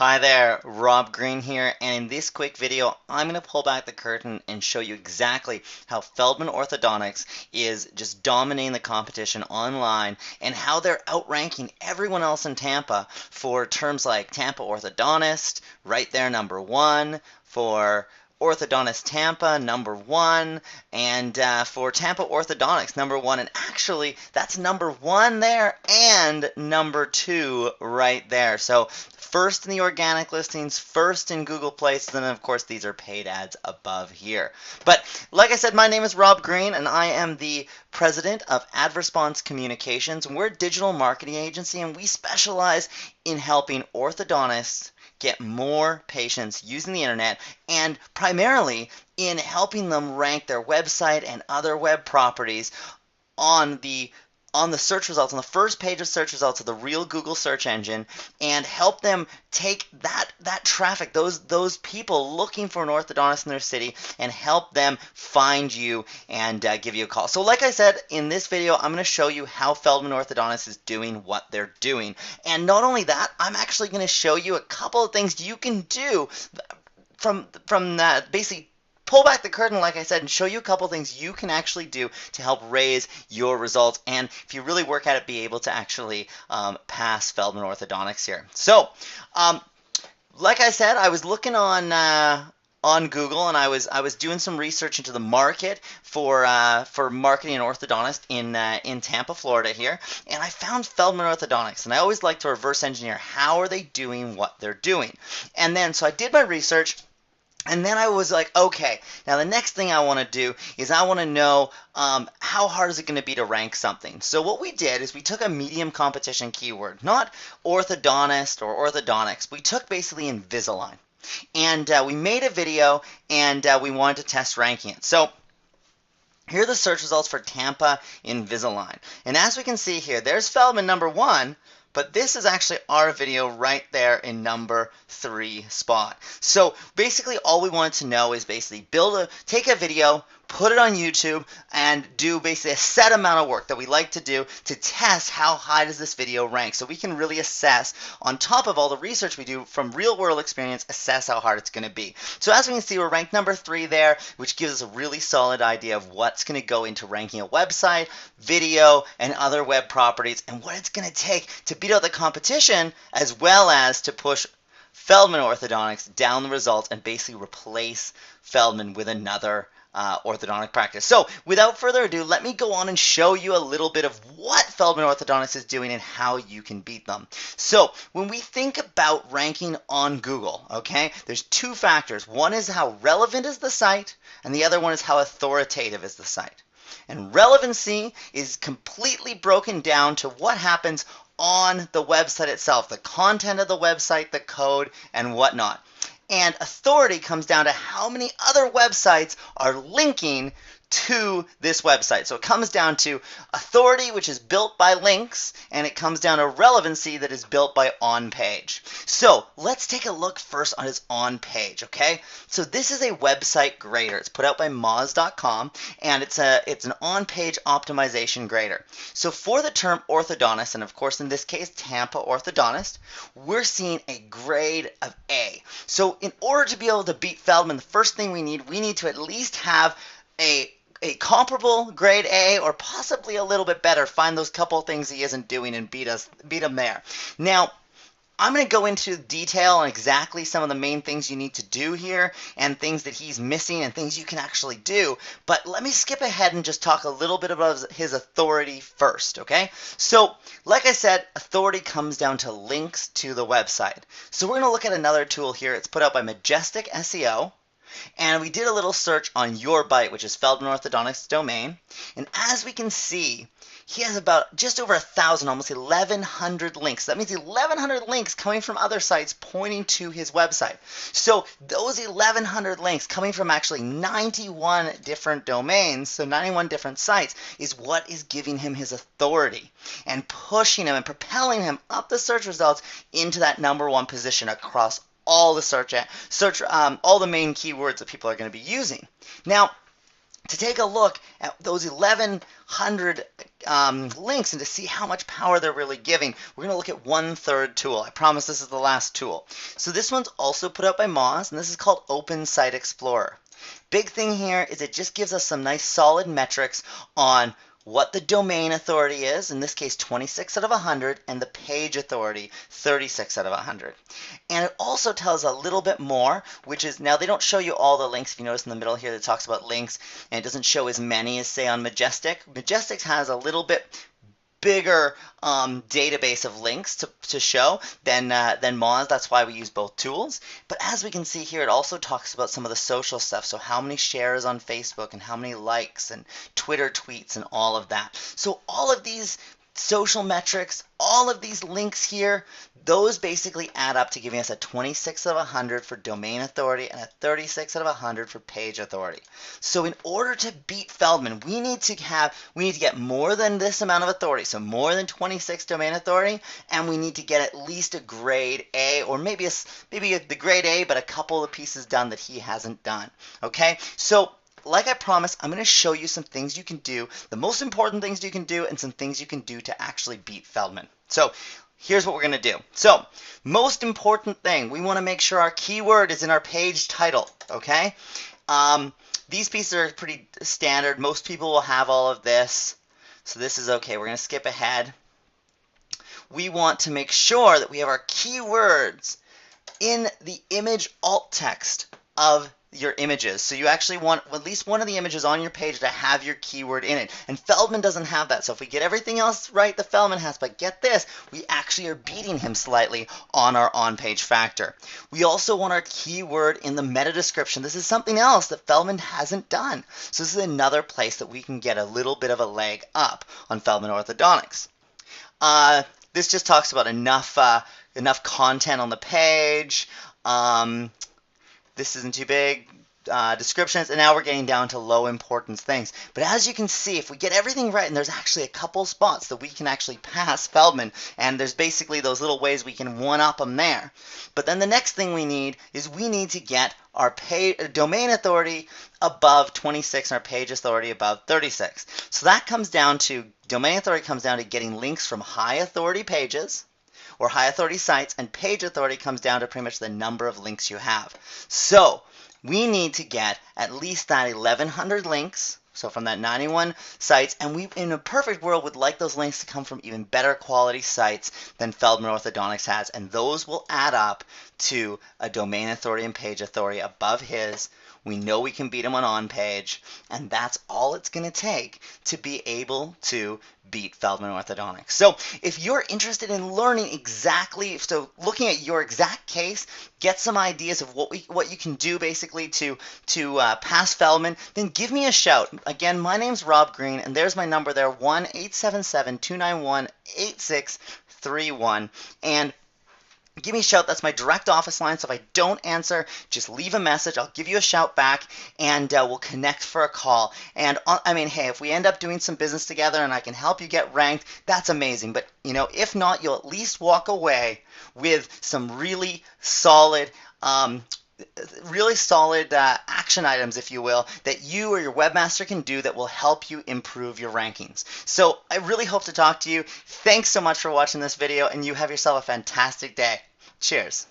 Hi there, Rob Green here, and in this quick video, I'm going to pull back the curtain and show you exactly how Feldman Orthodontics is just dominating the competition online and how they're outranking everyone else in Tampa for terms like Tampa Orthodontist, right there, #1, for Orthodontist Tampa, #1, and for Tampa Orthodontics, #1. And actually, that's #1 there and #2 right there. So first in the organic listings, first in Google places, and of course these are paid ads above here. But like I said, my name is Rob Green, and I am the president of AdResponse Communications. We're a digital marketing agency, and we specialize in helping orthodontists get more patients using the internet, and primarily in helping them rank their website and other web properties on the search results, on the first page of search results of the real Google search engine, and help them take that traffic, those people looking for an orthodontist in their city, and help them find you and give you a call. So like I said, in this video, I'm going to show you how Feldman Orthodontist is doing what they're doing. And not only that, I'm actually going to show you a couple of things you can do from that, basically pull back the curtain, like I said, and show you a couple things you can actually do to help raise your results, and if you really work at it, be able to actually pass Feldman Orthodontics here. So, like I said, I was looking on Google, and I was doing some research into the market for marketing an orthodontist in Tampa, Florida here, and I found Feldman Orthodontics. And I always like to reverse engineer how are they doing what they're doing, and then so I did my research. And then I was like, okay, now the next thing I want to do is I want to know how hard is it going to be to rank something. So what we did is we took a medium competition keyword, not orthodontist or orthodontics. We took basically Invisalign. And we made a video, and we wanted to test ranking it. So here are the search results for Tampa Invisalign. And as we can see here, there's Feldman #1, but this is actually our video right there in #3 spot. So basically all we wanted to know is basically take a video, put it on YouTube, and do basically a set amount of work that we like to do to test how high does this video rank, so we can really assess, on top of all the research we do from real world experience, assess how hard it's going to be. So as we can see, we're ranked #3 there, which gives us a really solid idea of what's going to go into ranking a website, video, and other web properties, and what it's going to take to beat out the competition, as well as to push Feldman Orthodontics down the results and basically replace Feldman with another orthodontic practice. So without further ado, let me go on and show you a little bit of what Feldman Orthodontics is doing and how you can beat them. So when we think about ranking on Google, okay, there's two factors. One is how relevant is the site, and the other one is how authoritative is the site. And relevancy is completely broken down to what happens on the website itself, the content of the website, the code, and whatnot. And authority comes down to how many other websites are linking to this website. So it comes down to authority, which is built by links, and it comes down to relevancy, that is built by on-page. So let's take a look first on his on-page, okay? So this is a website grader. It's put out by Moz.com, and it's an on-page optimization grader. So for the term orthodontist, and of course in this case Tampa Orthodontist, we're seeing a grade of A. So in order to be able to beat Feldman, the first thing we need to at least have a comparable grade A, or possibly a little bit better. Find those couple things he isn't doing and beat him there. Now, I'm going to go into detail on exactly some of the main things you need to do here, and things that he's missing, and things you can actually do. But let me skip ahead and just talk a little bit about his authority first, okay? So, like I said, authority comes down to links to the website. So we're going to look at another tool here. It's put out by Majestic SEO. And we did a little search on Your Bite, which is Feldman Orthodontics domain. And as we can see, he has about just over 1,000, almost 1,100 links. That means 1,100 links coming from other sites pointing to his website. So those 1,100 links coming from actually 91 different domains, so 91 different sites, is what is giving him his authority and pushing him and propelling him up the search results into that #1 position across all the all the main keywords that people are going to be using. Now, to take a look at those 1,100 links and to see how much power they're really giving, we're going to look at one third tool. I promise this is the last tool. So this one's also put out by Moz, and this is called Open Site Explorer. Big thing here is it just gives us some nice solid metrics on what the domain authority is, in this case 26 out of 100, and the page authority 36 out of 100. And it also tells a little bit more, which is, now they don't show you all the links. If you notice in the middle here, it talks about links, and it doesn't show as many as, say, on Majestic. Majestic has a little bit bigger database of links to show than Moz. That's why we use both tools. But as we can see here, it also talks about some of the social stuff. So how many shares on Facebook and how many likes and Twitter tweets and all of that. So all of these social metrics, all of these links here, those basically add up to giving us a 26 out of 100 for domain authority and a 36 out of 100 for page authority. So in order to beat Feldman, we need to get more than this amount of authority, so more than 26 domain authority, and we need to get at least a grade A, or maybe the grade A, but a couple of pieces done that he hasn't done. Okay, so like I promised, I'm going to show you some things you can do, the most important things you can do, and some things you can do to actually beat Feldman. So here's what we're going to do. So most important thing, we want to make sure our keyword is in our page title, okay? These pieces are pretty standard. Most people will have all of this, so this is okay. We're going to skip ahead. We want to make sure that we have our keywords in the image alt text of your images. So you actually want at least one of the images on your page to have your keyword in it. And Feldman doesn't have that. So if we get everything else right that Feldman has, but get this, we actually are beating him slightly on our on-page factor. We also want our keyword in the meta description. This is something else that Feldman hasn't done. So this is another place that we can get a little bit of a leg up on Feldman Orthodontics. This just talks about enough content on the page. This isn't too big. Descriptions, and now we're getting down to low importance things. But as you can see, if we get everything right, and there's actually a couple spots that we can actually pass Feldman, and there's basically those little ways we can one-up them there. But then the next thing we need is we need to get our domain authority above 26 and our page authority above 36. So that comes down to, domain authority comes down to getting links from high authority pages or high authority sites, and page authority comes down to pretty much the number of links you have. So we need to get at least that 1,100 links, so from that 91 sites, and we, in a perfect world, would like those links to come from even better quality sites than Feldman Orthodontics has, and those will add up to a domain authority and page authority above his. We know we can beat him on page, and that's all it's going to take to be able to beat Feldman Orthodontics. So if you're interested in learning exactly, so looking at your exact case, get some ideas of what you can do basically to pass Feldman, then give me a shout. Again, my name's Rob Green, and there's my number there, 1-877-291-8631. And give me a shout. That's my direct office line. So if I don't answer, just leave a message. I'll give you a shout back, and we'll connect for a call. And I mean, hey, if we end up doing some business together and I can help you get ranked, that's amazing. But you know, if not, you'll at least walk away with some really solid action items, if you will, that you or your webmaster can do that will help you improve your rankings. So I really hope to talk to you. Thanks so much for watching this video, and you have yourself a fantastic day. Cheers.